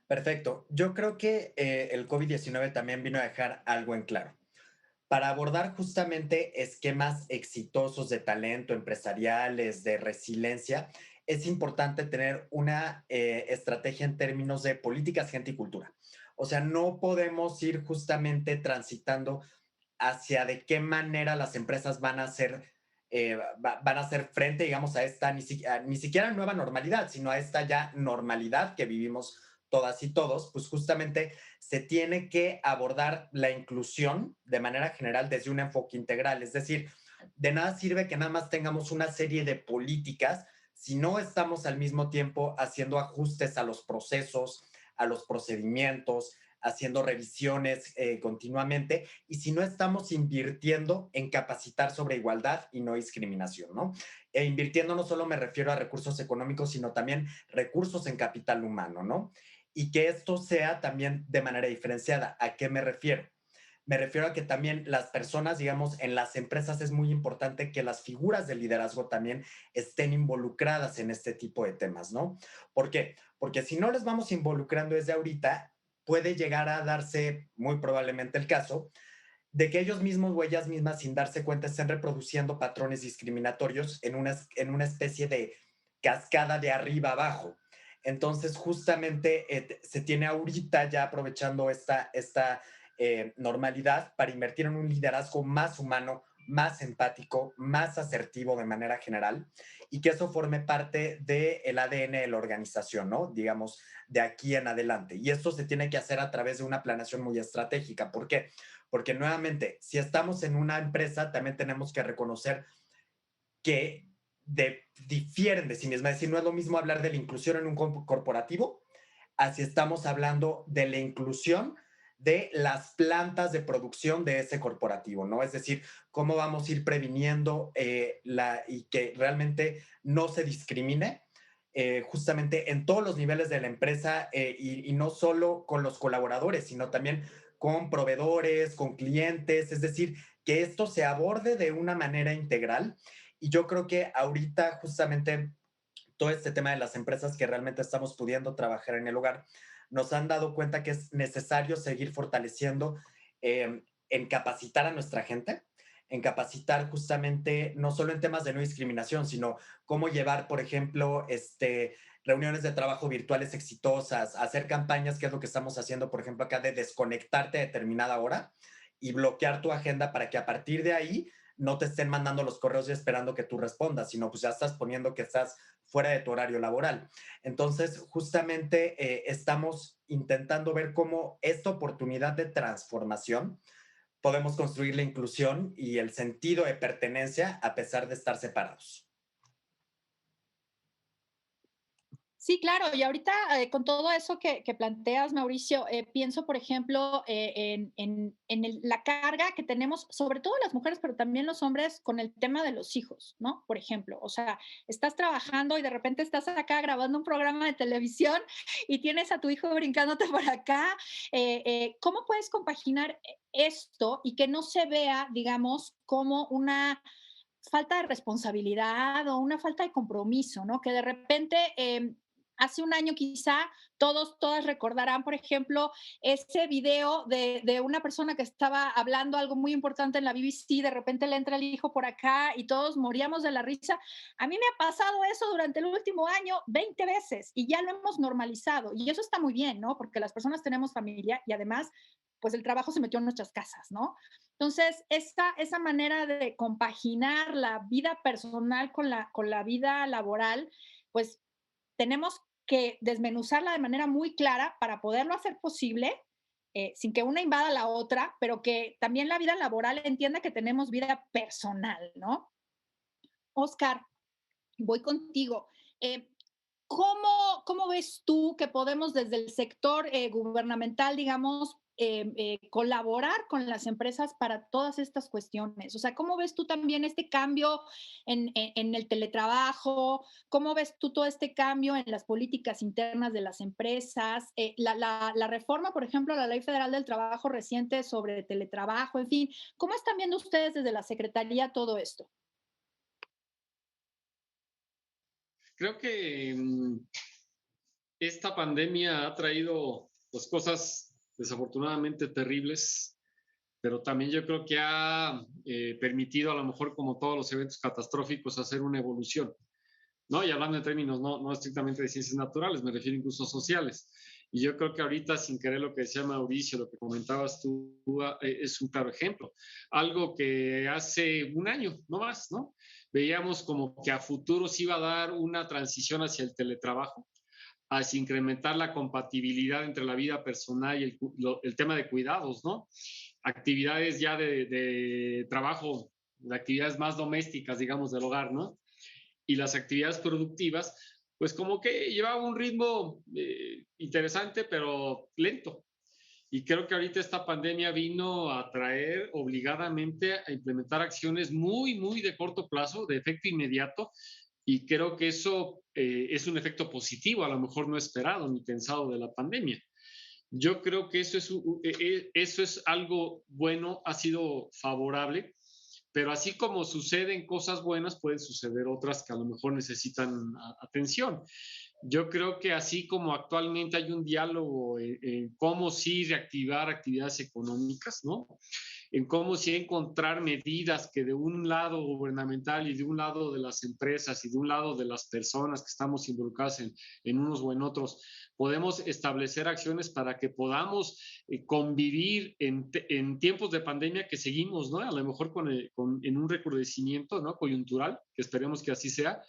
Perfecto. Yo creo que el COVID-19 también vino a dejar algo en claro. Para abordar justamente esquemas exitosos de talento, empresariales, de resiliencia, es importante tener una estrategia en términos de políticas, gente y cultura. O sea, no podemos ir justamente transitando hacia de qué manera las empresas van a hacer, van a hacer frente, digamos, a esta ni siquiera nueva normalidad, sino a esta ya normalidad que vivimos todas y todos, pues justamente se tiene que abordar la inclusión de manera general desde un enfoque integral. Es decir, de nada sirve que nada más tengamos una serie de políticas si no estamos al mismo tiempo haciendo ajustes a los procesos, a los procedimientos, haciendo revisiones continuamente y si no estamos invirtiendo en capacitar sobre igualdad y no discriminación, ¿no? E invirtiendo no solo me refiero a recursos económicos, sino también recursos en capital humano, ¿no? Y que esto sea también de manera diferenciada. ¿A qué me refiero? Me refiero a que también las personas, digamos, en las empresas es muy importante que las figuras de liderazgo también estén involucradas en este tipo de temas, ¿no? ¿Por qué? Porque si no les vamos involucrando desde ahorita, puede llegar a darse muy probablemente el caso de que ellos mismos o ellas mismas, sin darse cuenta, estén reproduciendo patrones discriminatorios en una especie de cascada de arriba abajo. Entonces, justamente se tiene ahorita ya aprovechando esta normalidad para invertir en un liderazgo más humano, más empático, más asertivo de manera general y que eso forme parte del ADN de la organización, ¿no? Digamos, de aquí en adelante. Y esto se tiene que hacer a través de una planeación muy estratégica. ¿Por qué? Porque nuevamente, si estamos en una empresa, también tenemos que reconocer que difieren de sí mismas. Es decir, no es lo mismo hablar de la inclusión en un corporativo, así estamos hablando de la inclusión de las plantas de producción de ese corporativo, ¿no? Es decir, cómo vamos a ir previniendo y que realmente no se discrimine justamente en todos los niveles de la empresa y no solo con los colaboradores, sino también con proveedores, con clientes, es decir, que esto se aborde de una manera integral. Y yo creo que ahorita justamente todo este tema de las empresas que realmente estamos pudiendo trabajar en el hogar, nos han dado cuenta que es necesario seguir fortaleciendo en capacitar a nuestra gente, en capacitar justamente no solo en temas de no discriminación, sino cómo llevar, por ejemplo, reuniones de trabajo virtuales exitosas, hacer campañas, que es lo que estamos haciendo, por ejemplo, acá de desconectarte a determinada hora y bloquear tu agenda para que a partir de ahí no te estén mandando los correos y esperando que tú respondas, sino pues ya estás poniendo que estás fuera de tu horario laboral. Entonces, justamente estamos intentando ver cómo esta oportunidad de transformación podemos construir la inclusión y el sentido de pertenencia a pesar de estar separados. Sí, claro, y ahorita con todo eso que planteas, Mauricio, pienso, por ejemplo, la carga que tenemos, sobre todo las mujeres, pero también los hombres, con el tema de los hijos, ¿no? Por ejemplo, o sea, estás trabajando y de repente estás acá grabando un programa de televisión y tienes a tu hijo brincándote por acá. ¿Cómo puedes compaginar esto y que no se vea, digamos, como una falta de responsabilidad o una falta de compromiso, ¿no? Que de repente, hace un año quizá, todas recordarán, por ejemplo, ese video de una persona que estaba hablando algo muy importante en la BBC, de repente le entra el hijo por acá y todos moríamos de la risa. A mí me ha pasado eso durante el último año 20 veces y ya lo hemos normalizado. Y eso está muy bien, ¿no? Porque las personas tenemos familia y además, pues el trabajo se metió en nuestras casas, ¿no? Entonces, esa manera de compaginar la vida personal con la vida laboral, pues tenemos que desmenuzarla de manera muy clara para poderlo hacer posible, sin que una invada a la otra, pero que también la vida laboral entienda que tenemos vida personal, ¿no? Oscar, voy contigo. Eh, ¿Cómo ves tú que podemos desde el sector gubernamental, digamos, colaborar con las empresas para todas estas cuestiones? O sea, ¿cómo ves tú también este cambio en el teletrabajo? ¿Cómo ves tú todo este cambio en las políticas internas de las empresas? La reforma, por ejemplo, a la Ley Federal del Trabajo reciente sobre teletrabajo, en fin, ¿cómo están viendo ustedes desde la Secretaría todo esto? Creo que esta pandemia ha traído pues, cosas desafortunadamente terribles, pero también yo creo que ha permitido, a lo mejor como todos los eventos catastróficos, hacer una evolución, ¿no? Y hablando en términos no estrictamente de ciencias naturales, me refiero incluso sociales. Y yo creo que ahorita, sin querer, lo que decía Mauricio, lo que comentabas tú, es un claro ejemplo. Algo que hace un año, no más, ¿no? Veíamos como que a futuro se iba a dar una transición hacia el teletrabajo, hacia incrementar la compatibilidad entre la vida personal y el tema de cuidados, ¿no? Actividades ya de trabajo, de actividades más domésticas, digamos, del hogar, ¿no? Y las actividades productivas, pues como que llevaba un ritmo interesante, pero lento. Y creo que ahorita esta pandemia vino a traer obligadamente a implementar acciones muy, muy de corto plazo, de efecto inmediato, y creo que eso es un efecto positivo, a lo mejor no esperado ni pensado de la pandemia. Yo creo que eso es algo bueno, ha sido favorable, pero así como suceden cosas buenas, pueden suceder otras que a lo mejor necesitan atención. Yo creo que así como actualmente hay un diálogo en cómo sí reactivar actividades económicas, ¿no? En cómo sí encontrar medidas que de un lado gubernamental y de un lado de las empresas y de un lado de las personas que estamos involucradas en unos o en otros, podemos establecer acciones para que podamos convivir en tiempos de pandemia que seguimos, ¿no? A lo mejor en un recrudecimiento, ¿no? Coyuntural, que esperemos que así sea,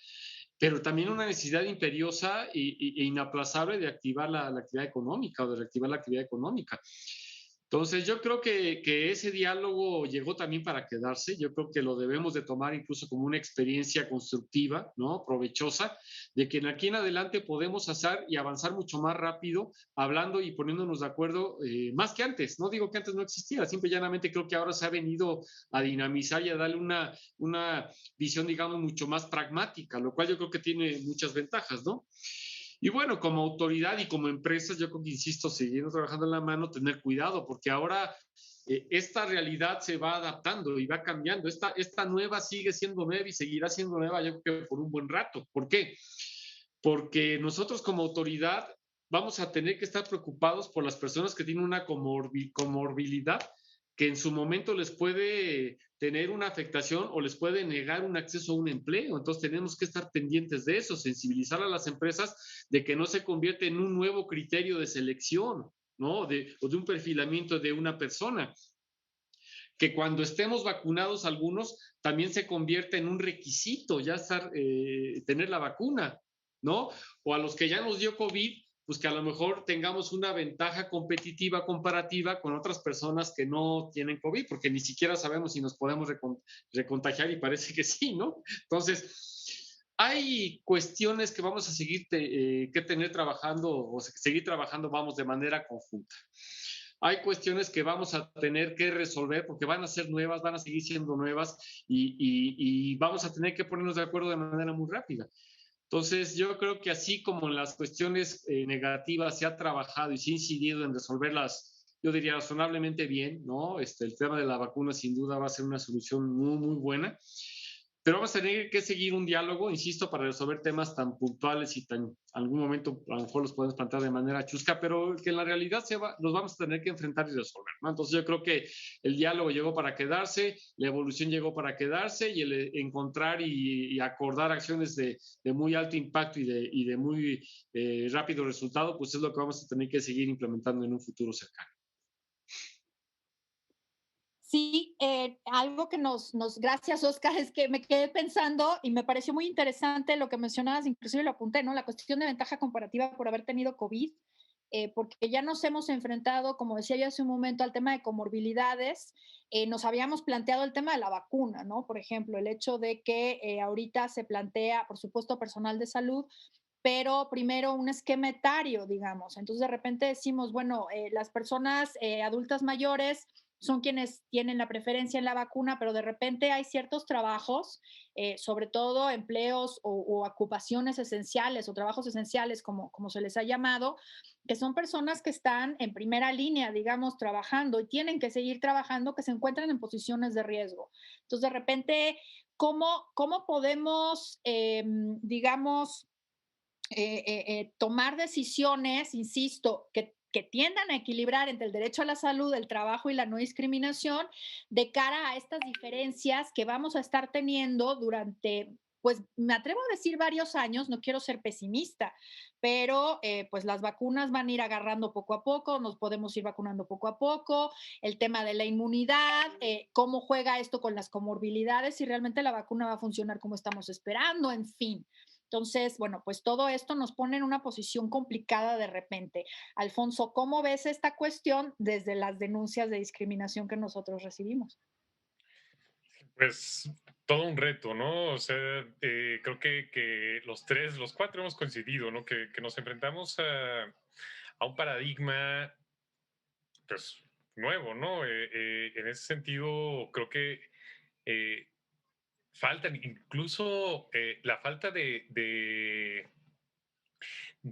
pero también una necesidad imperiosa e inaplazable de activar la actividad económica o de reactivar la actividad económica. Entonces, yo creo que ese diálogo llegó también para quedarse. Yo creo que lo debemos de tomar incluso como una experiencia constructiva, ¿no? Provechosa, de que en aquí en adelante podemos hacer y avanzar mucho más rápido, hablando y poniéndonos de acuerdo más que antes. No digo que antes no existiera, simple y llanamente creo que ahora se ha venido a dinamizar y a darle una visión, digamos, mucho más pragmática, lo cual yo creo que tiene muchas ventajas, ¿no? Y bueno, como autoridad y como empresas, yo creo que, insisto, siguiendo trabajando en la mano, tener cuidado, porque ahora esta realidad se va adaptando y va cambiando. Esta nueva sigue siendo nueva y seguirá siendo nueva, yo creo que por un buen rato. ¿Por qué? Porque nosotros como autoridad vamos a tener que estar preocupados por las personas que tienen una comorbilidad que en su momento les puede tener una afectación o les puede negar un acceso a un empleo. Entonces tenemos que estar pendientes de eso, sensibilizar a las empresas de que no se convierte en un nuevo criterio de selección, ¿no? O de un perfilamiento de una persona. Que cuando estemos vacunados algunos, también se convierte en un requisito ya tener la vacuna, ¿no? O a los que ya nos dio COVID, pues que a lo mejor tengamos una ventaja competitiva comparativa con otras personas que no tienen COVID, porque ni siquiera sabemos si nos podemos recontagiar y parece que sí, ¿no? Entonces, hay cuestiones que vamos a seguir que tener trabajando o seguir trabajando, vamos, de manera conjunta. Hay cuestiones que vamos a tener que resolver porque van a ser nuevas, van a seguir siendo nuevas y vamos a tener que ponernos de acuerdo de manera muy rápida. Entonces, yo creo que así como en las cuestiones negativas se ha trabajado y se ha incidido en resolverlas, yo diría razonablemente bien, ¿no? El tema de la vacuna sin duda va a ser una solución muy, muy buena. Pero vamos a tener que seguir un diálogo, insisto, para resolver temas tan puntuales y tan, en algún momento a lo mejor los podemos plantear de manera chusca, pero que en la realidad los vamos a tener que enfrentar y resolver, ¿no? Entonces yo creo que el diálogo llegó para quedarse, la evolución llegó para quedarse y el encontrar y acordar acciones de muy alto impacto y de muy rápido resultado, pues es lo que vamos a tener que seguir implementando en un futuro cercano. Sí, algo que gracias Oscar, es que me quedé pensando y me pareció muy interesante lo que mencionabas, inclusive lo apunté, ¿no? La cuestión de ventaja comparativa por haber tenido COVID, porque ya nos hemos enfrentado, como decía yo hace un momento, al tema de comorbilidades. Nos habíamos planteado el tema de la vacuna, ¿no? Por ejemplo, el hecho de que ahorita se plantea, por supuesto, personal de salud, pero primero un esquema etario, digamos. Entonces, de repente decimos, bueno, las personas adultas mayores son quienes tienen la preferencia en la vacuna, pero de repente hay ciertos trabajos, sobre todo empleos o ocupaciones esenciales o trabajos esenciales, como se les ha llamado, que son personas que están en primera línea, digamos, trabajando y tienen que seguir trabajando, que se encuentran en posiciones de riesgo. Entonces, de repente, ¿cómo podemos, digamos, tomar decisiones, insisto, que tiendan a equilibrar entre el derecho a la salud, el trabajo y la no discriminación de cara a estas diferencias que vamos a estar teniendo durante, pues me atrevo a decir varios años, no quiero ser pesimista, pero pues las vacunas van a ir agarrando poco a poco, nos podemos ir vacunando poco a poco, el tema de la inmunidad, cómo juega esto con las comorbilidades, si realmente la vacuna va a funcionar como estamos esperando, en fin. Entonces, bueno, pues todo esto nos pone en una posición complicada de repente. Alfonso, ¿cómo ves esta cuestión desde las denuncias de discriminación que nosotros recibimos? Pues todo un reto, ¿no? O sea, creo que los cuatro hemos coincidido, ¿no? Que nos enfrentamos a un paradigma, pues, nuevo, ¿no? En ese sentido, creo que eh, faltan incluso la falta de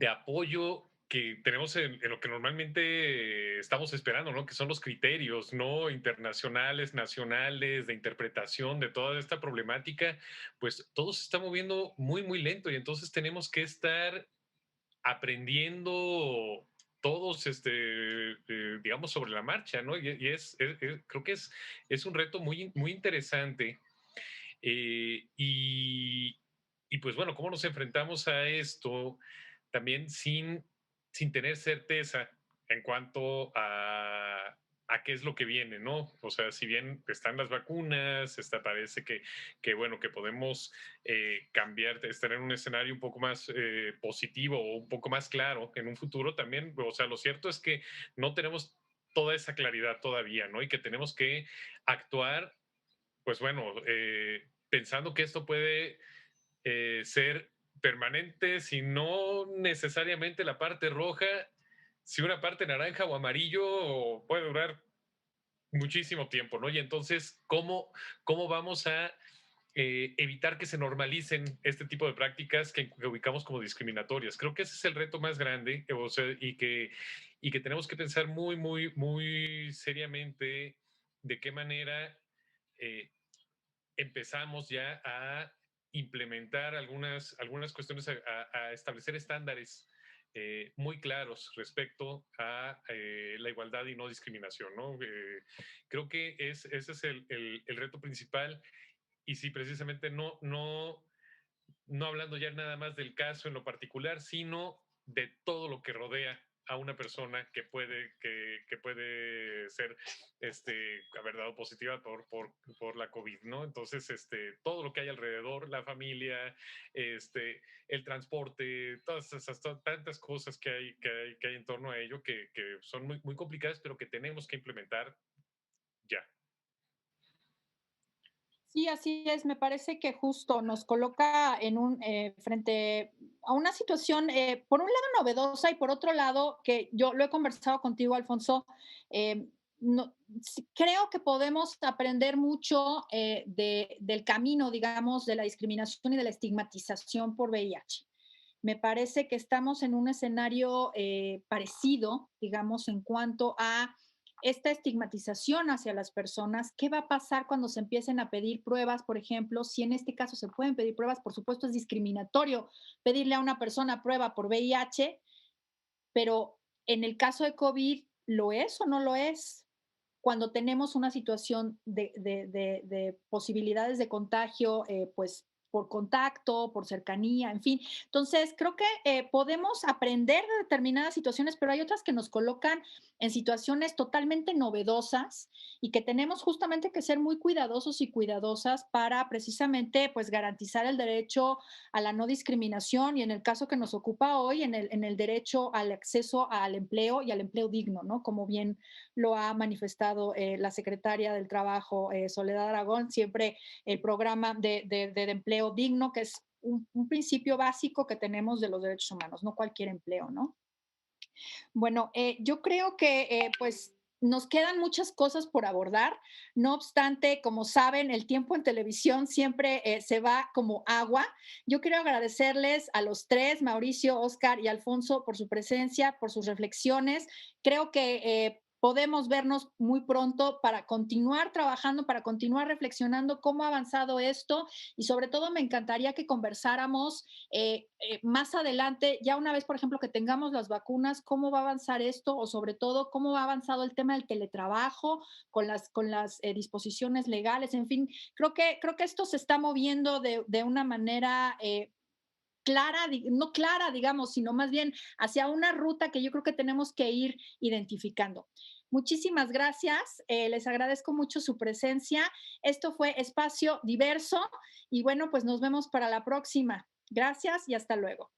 apoyo que tenemos en lo que normalmente estamos esperando, ¿no? Que son los criterios, ¿no? Internacionales, nacionales, de interpretación de toda esta problemática, pues todo se está moviendo muy, muy lento y entonces tenemos que estar aprendiendo todos, digamos, sobre la marcha, ¿no? Y creo que es un reto muy, muy interesante. Eh, y, y pues bueno, ¿cómo nos enfrentamos a esto? También sin tener certeza en cuanto a qué es lo que viene, ¿no? O sea, si bien están las vacunas, parece bueno, que podemos cambiar, estar en un escenario un poco más positivo o un poco más claro en un futuro también, o sea, lo cierto es que no tenemos toda esa claridad todavía, ¿no? Y que tenemos que actuar, pues bueno, pensando que esto puede ser permanente, si no necesariamente la parte roja, si una parte naranja o amarillo puede durar muchísimo tiempo, ¿no? Y entonces, ¿cómo vamos a evitar que se normalicen este tipo de prácticas que ubicamos como discriminatorias? Creo que ese es el reto más grande, o sea, y que tenemos que pensar muy, muy, muy seriamente de qué manera eh, empezamos ya a implementar algunas cuestiones, a establecer estándares muy claros respecto a la igualdad y no discriminación, ¿no? Creo que ese es el reto principal. Y sí, precisamente no hablando ya nada más del caso en lo particular, sino de todo lo que rodea a una persona que puede ser haber dado positiva por la COVID, ¿no? Entonces, todo lo que hay alrededor, la familia, el transporte, todas esas tantas cosas que hay en torno a ello que son muy, muy complicadas, pero que tenemos que implementar ya. Sí, así es. Me parece que justo nos coloca en un frente a una situación, por un lado novedosa y por otro lado, que yo lo he conversado contigo, Alfonso, eh, creo que podemos aprender mucho del camino, digamos, de la discriminación y de la estigmatización por VIH. Me parece que estamos en un escenario parecido, digamos, en cuanto a esta estigmatización hacia las personas. ¿Qué va a pasar cuando se empiecen a pedir pruebas, por ejemplo? Si en este caso se pueden pedir pruebas, por supuesto es discriminatorio pedirle a una persona prueba por VIH, pero en el caso de COVID, ¿lo es o no lo es? Cuando tenemos una situación de posibilidades de contagio, pues por contacto, por cercanía, en fin. Entonces, creo que podemos aprender de determinadas situaciones, pero hay otras que nos colocan en situaciones totalmente novedosas y que tenemos justamente que ser muy cuidadosos y cuidadosas para precisamente pues garantizar el derecho a la no discriminación y en el caso que nos ocupa hoy, en el derecho al acceso al empleo y al empleo digno, ¿no? Como bien lo ha manifestado la secretaria del Trabajo, Soledad Aragón, siempre el programa de empleo digno, que es un principio básico que tenemos de los derechos humanos, no cualquier empleo, ¿no? Bueno, yo creo que pues nos quedan muchas cosas por abordar. No obstante, como saben, el tiempo en televisión siempre se va como agua. Yo quiero agradecerles a los tres, Mauricio, Oscar y Alfonso, por su presencia, por sus reflexiones. Creo que podemos vernos muy pronto para continuar trabajando, para continuar reflexionando cómo ha avanzado esto y sobre todo me encantaría que conversáramos más adelante, ya una vez, por ejemplo, que tengamos las vacunas, cómo va a avanzar esto o sobre todo cómo ha avanzado el tema del teletrabajo con las disposiciones legales, en fin, creo que esto se está moviendo de una manera clara, no clara, digamos, sino más bien hacia una ruta que yo creo que tenemos que ir identificando. Muchísimas gracias, les agradezco mucho su presencia. Esto fue Espacio Diverso y bueno, pues nos vemos para la próxima. Gracias y hasta luego.